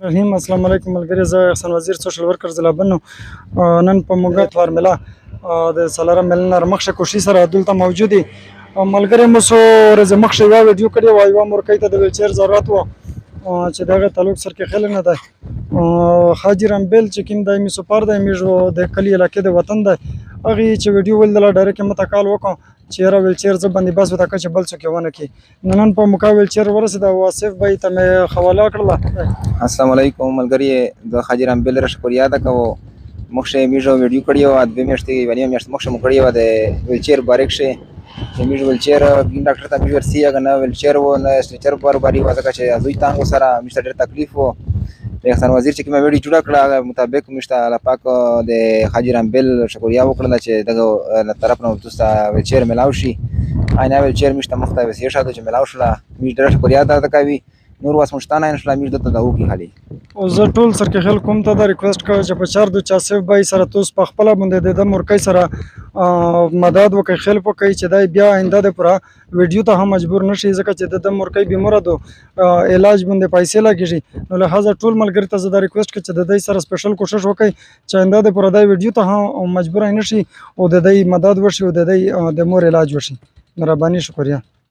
رحیم السلام علیکم ملګري، زه احسان وزیر سوشل ورکر ضلع بنو نن په موږ فارمولا د څلورم میلنه مخشه کوشي سره دلته موجود دي ملګري. مو څو ورځې مخکې یوه ویډیو کړې وه، یوه مورکۍ ته د ویلچیر ضرورت و چې د هغې تعلق سر کې خیلی نه دی. حاجي رامبیل چې کوم دی مې سپار دی، موږ د کلي علاقې د وطن دی. هغې چې ویډیو ولیدله ډایرکټ یې ماته کال وکړو چې یاره ویلچیر زه بندوبست وکړه چې بل څوک یې ونه کړي. نن په موقع ویلچیر ورسېده او آصف بھائی ته مې حواله کړله. السلام علیکم ملګري، د حاجي رامبیل شکریه ده کوو. مخکې موږ ویډیو کړې وه، دوه میاشتې یوه نیمه میاشت مخکې مو کړې وه د ویلچیر باره کښې چې موږ ویلچیر ګیم ډاکټر ته موږ ورسي هغه نه ویلچیر و نه سټریچر بارباري وه، ځکه چې زوی تانګ ورسره موږ ته ډېر تکلیف و. د احسان وزیر چې کومه ویډیو جوړه کړه هغه مطابق موږ ته الله پاک د حاجي رامبیل شکریه وکړله چې دغه له طرف نه ورته ویلچیر میلاو شي. عینه ویلچیر موږ ته مخته وسیع شاته چې میلاو شوله، موږ ډېره شکریه ادا کوي. نور واس مشتانه ان شاء الله موږ دلته دا وکړي حالي. او زه ټول سرکښل کوم ته دا ریکویسټ کوم چې په چار دو چې آصف بھائی سره توس په خپله باندې د ده مورکۍ سره مدد وکړئ، خیلپ وکړئ چې دی بیا آینده د پوره ویډیو ته هم مجبور نه شي، ځکه چې د ده مورکۍ بیماره ده، علاج باندې پیسې لګېږي. نو لهذا ټول ملګري ته زه دا ریکویسټ کوم چې د دی سره سپیشل کوشش وکړئ چې آینده د پوره دی ویډیو ته هم مجبور نه شي او د دی مدد وشي او د دی د مور علاج وشي. مهرباني شکریه.